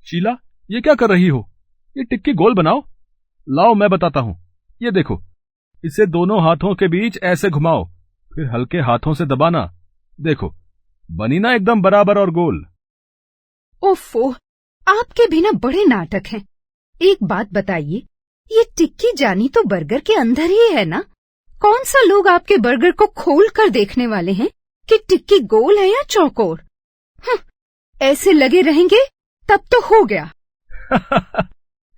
शीला, ये क्या कर रही हो? ये टिक्की गोल बनाओ। लाओ मैं बताता हूं। ये देखो, इसे दोनों हाथों के बीच ऐसे घुमाओ, फिर हल्के हाथों से दबाना। देखो, बनी ना एकदम बराबर और गोल। ओफो, आपके भी ना बड़े नाटक हैं। एक बात बताइए, ये टिक्की जानी तो बर्गर के अंदर ही है ना? कौन सा लोग आपके बर्गर को खोल कर देखने वाले हैं कि टिक्की गोल है या चौकोर? ऐसे लगे रहेंगे तब तो हो गया।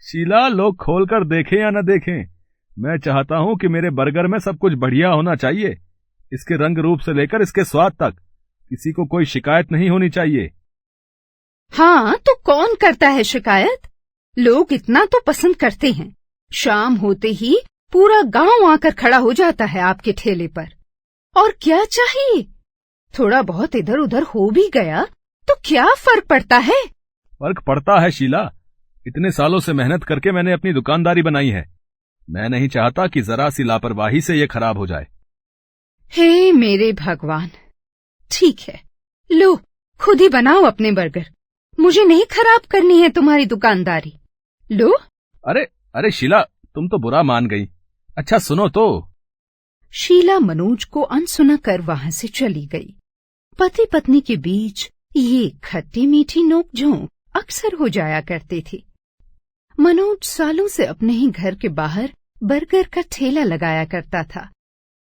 शीला, लोग खोल कर देखें या न देखें, मैं चाहता हूं कि मेरे बर्गर में सब कुछ बढ़िया होना चाहिए। इसके रंग रूप से लेकर इसके स्वाद तक किसी को कोई शिकायत नहीं होनी चाहिए। हाँ, तो कौन करता है शिकायत? लोग इतना तो पसंद करते हैं। शाम होते ही पूरा गांव आकर खड़ा हो जाता है आपके ठेले पर। और क्या चाहिए? थोड़ा बहुत इधर उधर हो भी गया तो क्या फर्क पड़ता है? फर्क पड़ता है शीला। इतने सालों से मेहनत करके मैंने अपनी दुकानदारी बनाई है। मैं नहीं चाहता कि जरा सी लापरवाही से ये खराब हो जाए। हे मेरे भगवान! ठीक है, लो खुद ही बनाओ अपने बर्गर। मुझे नहीं खराब करनी है तुम्हारी दुकानदारी। लो। अरे अरे शीला, तुम तो बुरा मान गई। अच्छा सुनो तो। शीला मनोज को अनसुना कर वहां से चली गई। पति पत्नी के बीच ये खट्टी मीठी नोक-झोंक अक्सर हो जाया करती थी। मनोज सालों से अपने ही घर के बाहर बर्गर का ठेला लगाया करता था।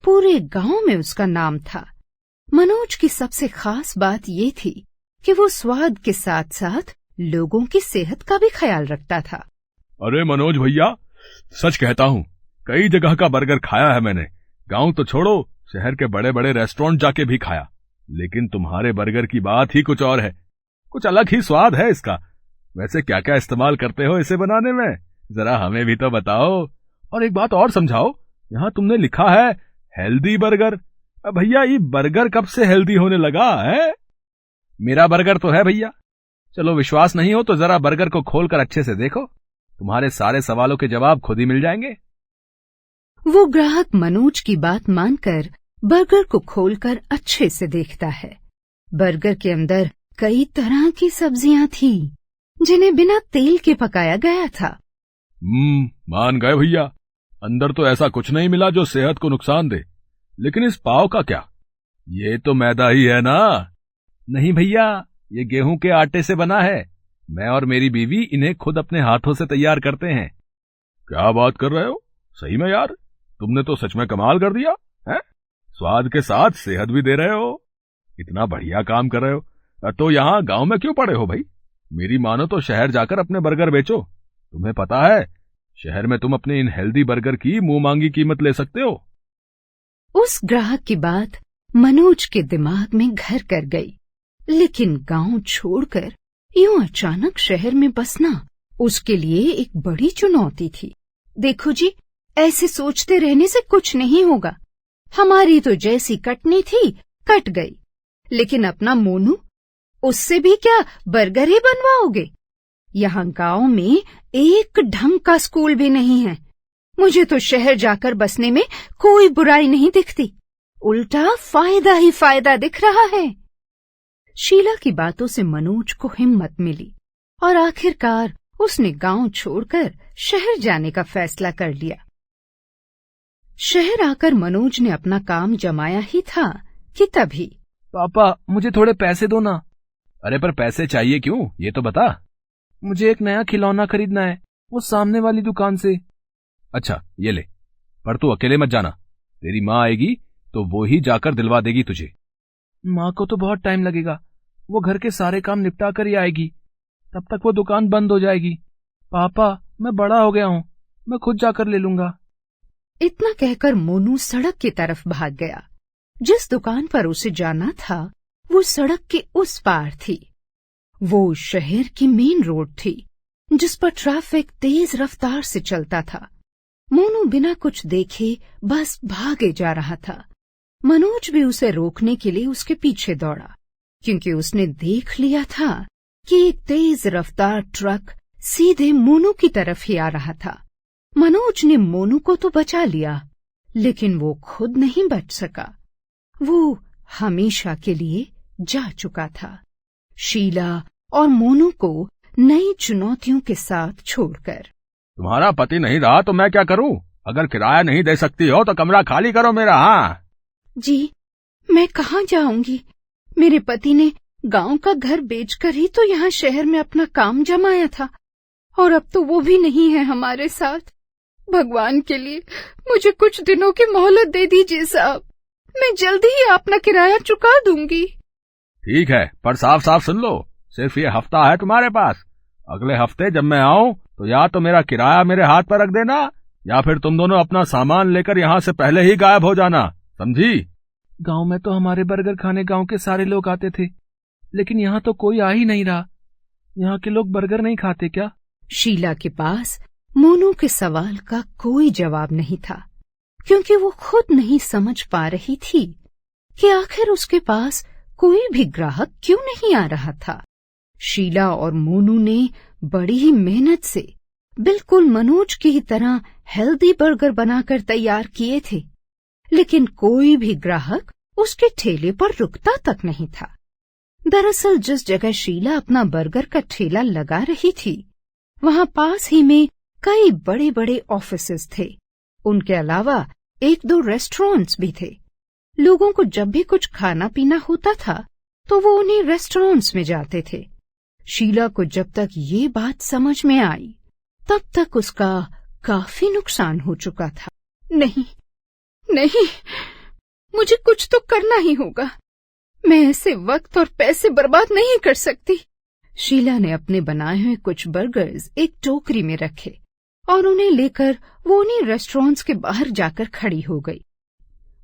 पूरे गांव में उसका नाम था। मनोज की सबसे खास बात ये थी कि वो स्वाद के साथ साथ लोगों की सेहत का भी ख्याल रखता था। अरे मनोज भैया, सच कहता हूँ, कई जगह का बर्गर खाया है मैंने। गांव तो छोड़ो, शहर के बड़े बड़े रेस्टोरेंट जाके भी खाया, लेकिन तुम्हारे बर्गर की बात ही कुछ और है। कुछ अलग ही स्वाद है इसका। वैसे क्या क्या इस्तेमाल करते हो इसे बनाने में, जरा हमें भी तो बताओ। और एक बात और समझाओ, यहाँ तुमने लिखा है हेल्दी बर्गर। भैया, ये बर्गर कब से हेल्दी होने लगा है? मेरा बर्गर तो है भैया। चलो विश्वास नहीं हो तो जरा बर्गर को खोलकर अच्छे से देखो, तुम्हारे सारे सवालों के जवाब खुद ही मिल जाएंगे। वो ग्राहक मनोज की बात मानकर बर्गर को खोलकर अच्छे से देखता है। बर्गर के अंदर कई तरह की सब्जियां थी जिन्हें बिना तेल के पकाया गया था। मान गए भैया। अंदर तो ऐसा कुछ नहीं मिला जो सेहत को नुकसान दे। लेकिन इस पाव का क्या? ये तो मैदा ही है ना? नहीं भैया, ये गेहूं के आटे से बना है। मैं और मेरी बीवी इन्हें खुद अपने हाथों से तैयार करते हैं। क्या बात कर रहे हो? सही में यार, तुमने तो सच में कमाल कर दिया है। स्वाद के साथ सेहत भी दे रहे हो। इतना बढ़िया काम कर रहे हो। तो यहाँ गांव में क्यों पड़े हो भाई? मेरी मानो तो शहर जाकर अपने बर्गर बेचो। तुम्हें पता है, शहर में तुम अपने इन हेल्दी बर्गर की मुंह मांगी कीमत ले सकते हो। उस ग्राहक की बात मनोज के दिमाग में घर कर गई। लेकिन गांव छोड़कर यूं अचानक शहर में बसना उसके लिए एक बड़ी चुनौती थी। देखो जी, ऐसे सोचते रहने से कुछ नहीं होगा। हमारी तो जैसी कटनी थी कट गई, लेकिन अपना मोनू, उससे भी क्या बर्गर ही बनवाओगे? यहाँ गांव में एक ढंग का स्कूल भी नहीं है। मुझे तो शहर जाकर बसने में कोई बुराई नहीं दिखती, उल्टा फायदा ही फायदा दिख रहा है। शीला की बातों से मनोज को हिम्मत मिली और आखिरकार उसने गांव छोड़कर शहर जाने का फैसला कर लिया। शहर आकर मनोज ने अपना काम जमाया ही था कि तभी, पापा मुझे थोड़े पैसे दो ना। अरे पर पैसे चाहिए क्यों, ये तो बता। मुझे एक नया खिलौना खरीदना है, वो सामने वाली दुकान से। अच्छा ये ले, पर तू अकेले मत जाना। तेरी माँ आएगी तो वो ही जाकर दिलवा देगी तुझे। माँ को तो बहुत टाइम लगेगा, वो घर के सारे काम निपटा कर ही आएगी, तब तक वो दुकान बंद हो जाएगी। पापा मैं बड़ा हो गया हूँ, मैं खुद जाकर ले लूंगा। इतना कहकर मोनू सड़क की तरफ भाग गया। जिस दुकान पर उसे जाना था वो सड़क के उस पार थी। वो शहर की मेन रोड थी जिस पर ट्रैफिक तेज रफ्तार से चलता था। मोनू बिना कुछ देखे बस भागे जा रहा था। मनोज भी उसे रोकने के लिए उसके पीछे दौड़ा, क्योंकि उसने देख लिया था कि एक तेज रफ्तार ट्रक सीधे मोनू की तरफ ही आ रहा था। मनोज ने मोनू को तो बचा लिया, लेकिन वो खुद नहीं बच सका। वो हमेशा के लिए जा चुका था। शीला और मोनू को नई चुनौतियों के साथ छोड़कर। तुम्हारा पति नहीं रहा तो मैं क्या करूं? अगर किराया नहीं दे सकती हो तो कमरा खाली करो मेरा। हाँ जी, मैं कहाँ जाऊंगी? मेरे पति ने गांव का घर बेचकर ही तो यहाँ शहर में अपना काम जमाया था, और अब तो वो भी नहीं है हमारे साथ। भगवान के लिए मुझे कुछ दिनों की मोहलत दे दीजिए साहब, मैं जल्दी ही अपना किराया चुका दूंगी। ठीक है, पर साफ साफ सुन लो, सिर्फ ये हफ्ता है तुम्हारे पास। अगले हफ्ते जब मैं आऊं तो या तो मेरा किराया मेरे हाथ पर रख देना, या फिर तुम दोनों अपना सामान लेकर यहाँ से पहले ही गायब हो जाना, समझी? गांव में तो हमारे बर्गर खाने गांव के सारे लोग आते थे, लेकिन यहाँ तो कोई आ ही नहीं रहा। यहाँ के लोग बर्गर नहीं खाते क्या? शीला के पास मोनू के सवाल का कोई जवाब नहीं था, क्योंकि वो खुद नहीं समझ पा रही थी कि आखिर उसके पास कोई भी ग्राहक क्यों नहीं आ रहा था। शीला और मोनू ने बड़ी ही मेहनत से बिल्कुल मनोज की ही तरह हेल्दी बर्गर बनाकर तैयार किए थे, लेकिन कोई भी ग्राहक उसके ठेले पर रुकता तक नहीं था। दरअसल जिस जगह शीला अपना बर्गर का ठेला लगा रही थी, वहां पास ही में कई बड़े बड़े ऑफिसेज थे। उनके अलावा 1-2 रेस्टोरेंट्स भी थे। लोगों को जब भी कुछ खाना पीना होता था तो वो उन्हीं रेस्टोरेंट्स में जाते थे। शीला को जब तक ये बात समझ में आई तब तक उसका काफी नुकसान हो चुका था। नहीं, मुझे कुछ तो करना ही होगा। मैं ऐसे वक्त और पैसे बर्बाद नहीं कर सकती। शीला ने अपने बनाए हुए कुछ बर्गर्स एक टोकरी में रखे और उन्हें लेकर वो उन्हीं रेस्टोरेंट्स के बाहर जाकर खड़ी हो गई।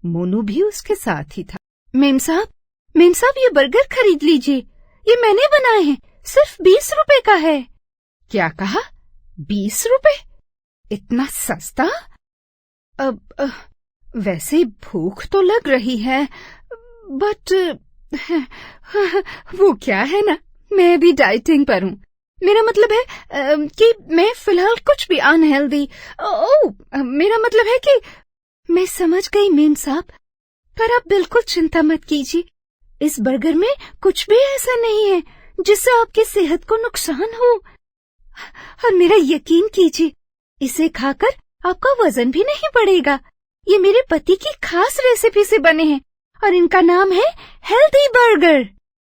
मोनू भी उसके साथ ही था। मेम साहब, ये बर्गर खरीद लीजिए, ये मैंने बनाए हैं, सिर्फ 20 रुपए का है। क्या कहा? 20 रुपए? इतना सस्ता? अब वैसे भूख तो लग रही है, बट वो क्या है ना, मैं भी डाइटिंग पर हूँ। मेरा मतलब है कि मैं फिलहाल कुछ भी अनहेल्दी। मेरा मतलब है कि मैं समझ गई मेम साहब, पर आप बिल्कुल चिंता मत कीजिए। इस बर्गर में कुछ भी ऐसा नहीं है जिससे आपकी सेहत को नुकसान हो। और मेरा यकीन कीजिए, इसे खाकर आपका वजन भी नहीं बढ़ेगा। ये मेरे पति की खास रेसिपी से बने हैं और इनका नाम है हेल्दी बर्गर।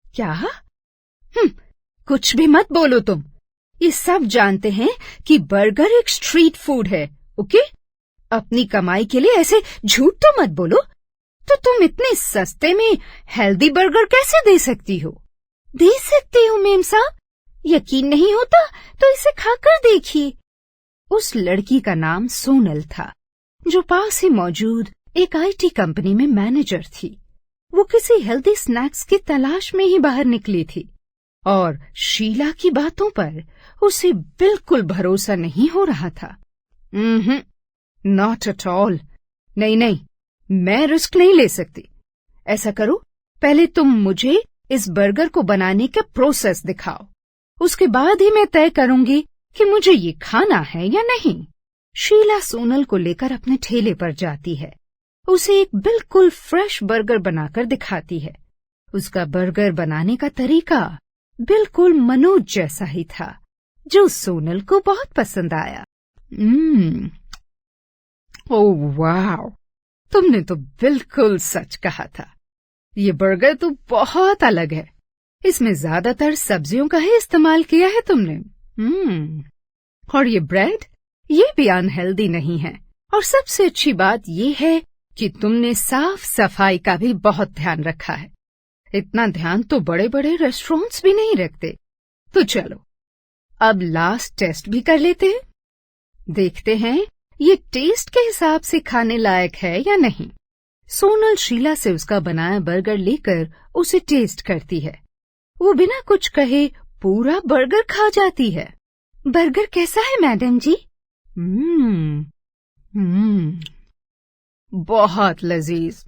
क्या? कुछ भी मत बोलो तुम। ये सब जानते हैं कि बर्गर एक स्ट्रीट फूड है, ओके? अपनी कमाई के लिए ऐसे झूठ तो मत बोलो। तो तुम इतने सस्ते में हेल्दी बर्गर कैसे दे सकती हो? दे सकती हूँ मेम साहब, यकीन नहीं होता तो इसे खाकर देखिए। उस लड़की का नाम सोनल था, जो पास ही मौजूद एक आईटी कंपनी में मैनेजर थी। वो किसी हेल्दी स्नैक्स की तलाश में ही बाहर निकली थी और शीला की बातों पर उसे बिल्कुल भरोसा नहीं हो रहा था। Not at all. नहीं, मैं रिस्क नहीं ले सकती। ऐसा करो, पहले तुम मुझे इस बर्गर को बनाने का प्रोसेस दिखाओ, उसके बाद ही मैं तय करूंगी कि मुझे ये खाना है या नहीं। शीला सोनल को लेकर अपने ठेले पर जाती है, उसे एक बिल्कुल फ्रेश बर्गर बनाकर दिखाती है। उसका बर्गर बनाने का तरीका बिल्कुल मनोज जैसा ही था, जो सोनल को बहुत पसंद आया। ओह वाह, तुमने तो बिल्कुल सच कहा था। ये बर्गर तो बहुत अलग है। इसमें ज्यादातर सब्जियों का ही इस्तेमाल किया है तुमने। और ये ब्रेड, ये भी अनहेल्दी नहीं है। और सबसे अच्छी बात ये है कि तुमने साफ सफाई का भी बहुत ध्यान रखा है। इतना ध्यान तो बड़े बड़े रेस्टोरेंट्स भी नहीं रखते। तो चलो, अब लास्ट टेस्ट भी कर लेते हैं। देखते हैं ये टेस्ट के हिसाब से खाने लायक है या नहीं। सोनल शीला से उसका बनाया बर्गर लेकर उसे टेस्ट करती है। वो बिना कुछ कहे पूरा बर्गर खा जाती है। बर्गर कैसा है मैडम जी? बहुत लजीज।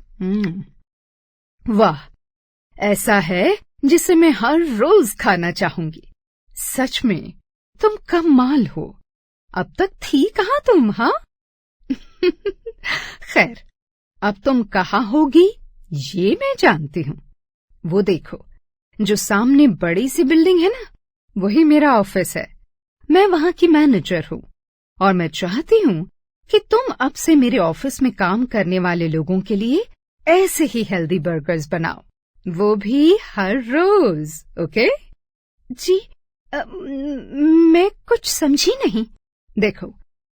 वाह, ऐसा है जिसे मैं हर रोज खाना चाहूंगी। सच में तुम कमाल हो। अब तक थी कहाँ तुम? हाँ खैर, अब तुम कहाँ होगी ये मैं जानती हूँ। वो देखो, जो सामने बड़ी सी बिल्डिंग है ना, वही मेरा ऑफिस है। मैं वहाँ की मैनेजर हूँ और मैं चाहती हूँ कि तुम अब से मेरे ऑफिस में काम करने वाले लोगों के लिए ऐसे ही हेल्दी बर्गर्स बनाओ, वो भी हर रोज। ओके? जी मैं कुछ समझी नहीं। देखो,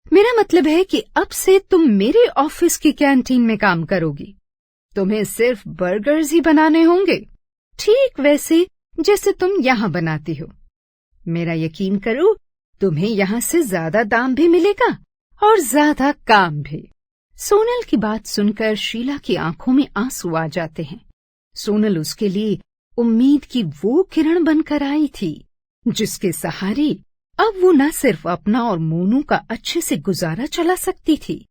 मेरा मतलब है कि अब से तुम मेरे ऑफिस की कैंटीन में काम करोगी। तुम्हें सिर्फ बर्गर्स ही बनाने होंगे, ठीक वैसे जैसे तुम यहाँ बनाती हो। मेरा यकीन करो, तुम्हें यहाँ से ज्यादा दाम भी मिलेगा और ज्यादा काम भी। सोनल की बात सुनकर शीला की आंखों में आंसू आ जाते हैं। सोनल उसके लिए उम्मीद की वो किरण बनकर आई थी जिसके सहारे अब वो न सिर्फ अपना और मोनू का अच्छे से गुजारा चला सकती थी,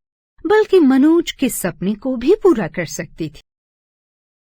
बल्कि मनोज के सपने को भी पूरा कर सकती थी।